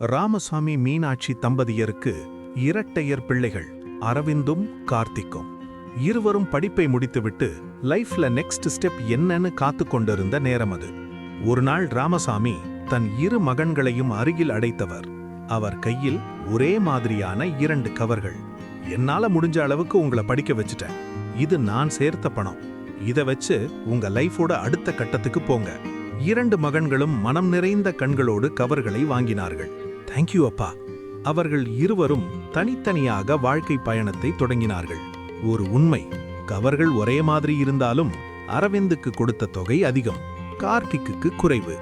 ராமசாமி மீனாட்சி தம்பதியருக்கு இரட்டையர் பிள்ளைகள் அரவிந்தும் கார்த்திக்கும். இருவரும் படிப்பை முடித்துவிட்டு லைஃப்ல நெக்ஸ்ட் ஸ்டெப் என்னன்னு காத்து கொண்டிருந்த நேரம் அது. ஒரு நாள் ராமசாமி தன் இரு மகன்களையும் அருகில் அடைத்தவர். அவர் கையில் ஒரே மாதிரியான 2 கவர்கள். என்னால முடிஞ்ச அளவுக்கு உங்களை படிக்க வச்சுட்டேன். இது நான் சேர்த்த பணம். இத வச்சு உங்க லைஃபோட அடுத்த கட்டத்துக்கு போங்க. 2 மகன்களும் மனம் நிறைந்த கண்களோடு கவர்களை வாங்கினார்கள். தேங்க்யூ அப்பா. அவர்கள் இருவரும் தனித்தனியாக வாழ்க்கை பயணத்தை தொடங்கினார்கள். ஒரு உண்மை, கவர்கள் ஒரே மாதிரி இருந்தாலும் அரவிந்துக்கு கொடுத்த தொகை அதிகம், கார்த்திக்கு குறைவு.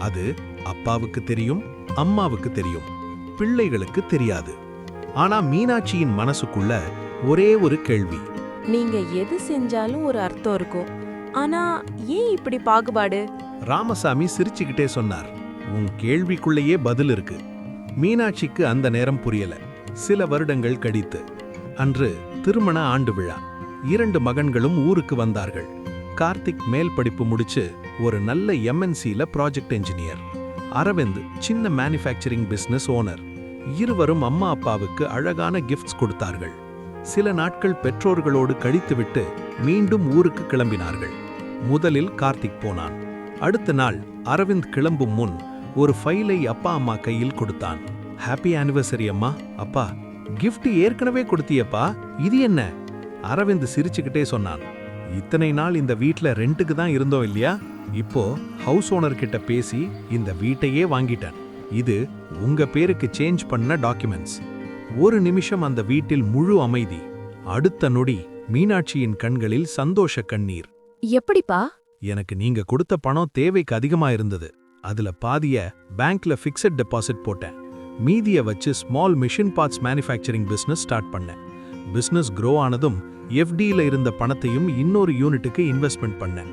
அது அப்பாவுக்கு தெரியும், அம்மாவுக்கு தெரியும், பிள்ளைகளுக்கு தெரியாது. ஆனா மீனாட்சியின் மனசுக்குள்ள ஒரே ஒரு கேள்வி. நீங்க எது செஞ்சாலும் ஒரு அர்த்தம் இருக்கும், ஆனா ஏன் இப்படி பாகுபாடு? ராமசாமி சிரிச்சுக்கிட்டே சொன்னார், உன் கேள்விக்குள்ளேயே பதில் இருக்கு. மீனாட்சிக்கு அந்த நேரம் புரியல. சில வருடங்கள் கழித்து அன்று திருமண ஆண்டு விழா. 2 மகன்களும் ஊருக்கு வந்தார்கள். கார்த்திக் மேல் படிப்பு முடிச்சு ஒரு நல்ல MNCல ப்ராஜெக்ட் என்ஜினியர். அரவிந்த் சின்ன மேனுஃபேக்சரிங் பிசினஸ் ஓனர். இருவரும் அம்மா அப்பாவுக்கு அழகான கிஃப்ட்ஸ் கொடுத்தார்கள். சில நாட்கள் பெற்றோர்களோடு கழித்துவிட்டு மீண்டும் ஊருக்கு கிளம்பினார்கள். முதலில் கார்த்திக் போனான். அடுத்த நாள் அரவிந்த் கிளம்பும் முன் ஒரு ஃபைலை அப்பா அம்மா கையில் கொடுத்தான். ஹாப்பி ஆனிவர்சரி அம்மா. அப்பா, கிஃப்ட் ஏற்கனவே கொடுத்தியப்பா, இது என்ன? அரவிந்த் சிரிச்சுக்கிட்டே சொன்னான், இத்தனை நாள் இந்த வீட்ல ரெண்டுக்கு தான் இருந்தோம் இல்லையா? இப்போ ஹவுஸ் ஓனர் கிட்ட பேசி இந்த வீட்டையே வாங்கிட்டேன். இது உங்க பேருக்கு சேஞ்ச் பண்ண டாக்குமெண்ட்ஸ். ஒரு நிமிஷம் அந்த வீட்டில் முழு அமைதி. அடுத்த நொடி மீனாட்சியின் கண்களில் சந்தோஷ கண்ணீர். எப்படிப்பா? எனக்கு நீங்க கொடுத்த பணம் தேவைக்கு அதிகமா இருந்தது. அதுல பாதிய பேங்க்ல ஃபிக்ஸட் டெபாசிட் போட்டேன். மீதிய வச்சு small machine parts manufacturing business start பண்ணேன். பிசினஸ் க்ரோ ஆனதும் FDல இருந்த பணத்தையும் இன்னொரு யூனிட்டுக்கு இன்வெஸ்ட்மெண்ட் பண்ணேன்.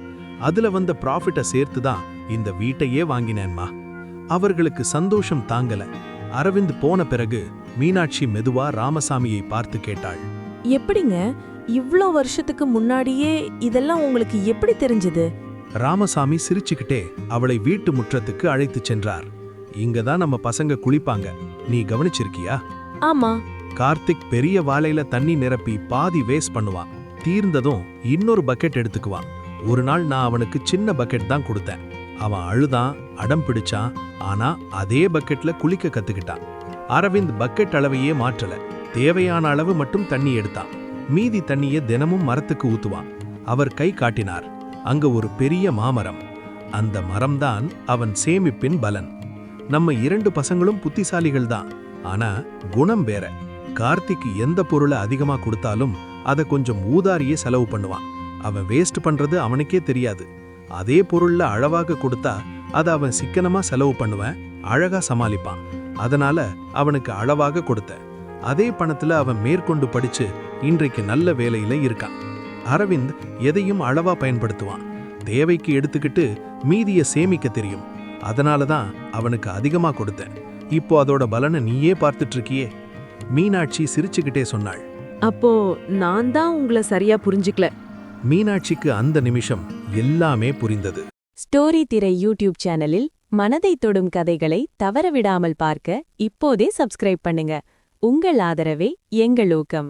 அதுல வந்த ப்ராஃபிட்டை சேர்த்து தான் இந்த வீட்டையே வாங்கினேன்மா. அவர்களுக்கு சந்தோஷம் தாங்கல. அரவிந்த் போன பிறகு மீனாட்சி மெதுவா ராமசாமியை பார்த்து கேட்டாள், எப்படிங்க இவ்ளோ வருஷத்துக்கு முன்னாடியே இதெல்லாம் உங்களுக்கு எப்படி தெரிஞ்சது? ராமசாமி சிரிச்சுக்கிட்டே அவளை வீட்டு முற்றத்துக்கு அழைத்துச் சென்றார். இங்கதான் நம்ம பசங்க குளிப்பாங்க, நீ கவனிச்சிருக்கியா? ஆமா. கார்த்திக் பெரிய வாளையில தண்ணி நிரப்பி பாதி வேஸ்ட் பண்ணுவான். தீர்ந்ததும் இன்னொரு பக்கெட் எடுத்துக்குவான். ஒரு நாள் நான் அவனுக்கு சின்ன பக்கெட் தான் கொடுத்தேன். அவன் அழுதான், அடம் பிடிச்சான். ஆனா அதே பக்கெட்ல குளிக்க கத்துக்கிட்டான். அரவிந்த் பக்கெட் அளவையே மாற்றல, தேவையான அளவு மட்டும் தண்ணி எடுத்தான். மீதி தண்ணியை தினமும் மரத்துக்கு ஊத்துவான். அவர் கை காட்டினார். அங்க ஒரு பெரிய மாமரம். அந்த மரம்தான் அவன் சேமிப்பின் பலன். நம்ம 2 பசங்களும் புத்திசாலிகள் தான், ஆனா குணம் வேற. கார்த்திக் எந்த பொருளை அதிகமா கொடுத்தாலும் அதை கொஞ்சம் ஊதாரியே செலவு பண்ணுவான். அவன் வேஸ்ட் பண்றது அவனுக்கே தெரியாது. அதே பொருள்ல அளவாக கொடுத்தா அதை அவன் சிக்கனமா செலவு பண்ணுவான், அழகா சமாளிப்பான். அதனால அவனுக்கு அளவாக கொடுத்த அதே பணத்துல அவன் மேற்கொண்டு படிச்சு இன்றைக்கு நல்ல வேலையில இருக்கான். அரவிந்த் எதையும் அளவா பயன்படுத்துவான். தேவைக்கு எடுத்துக்கிட்டு மீதிய சேமிக்க தெரியும். அதனாலதான் அவனுக்கு அதிகமா கொடுத்தேன். இப்போ அதோட பலனை நீயே பார்த்துட்டு இருக்கியே. மீனாட்சி சிரிச்சுக்கிட்டே சொன்னாள், அப்போ நான் தான் உங்களை சரியா புரிஞ்சுக்கல. மீனாட்சிக்கு அந்த நிமிஷம் எல்லாமே புரிந்தது. ஸ்டோரி திரை யூடியூப் சேனலில் மனதை தொடும் கதைகளை தவறவிடாமல் பார்க்க இப்போதே சப்ஸ்கிரைப் பண்ணுங்க. உங்கள் ஆதரவே எங்கள் ஊக்கம்.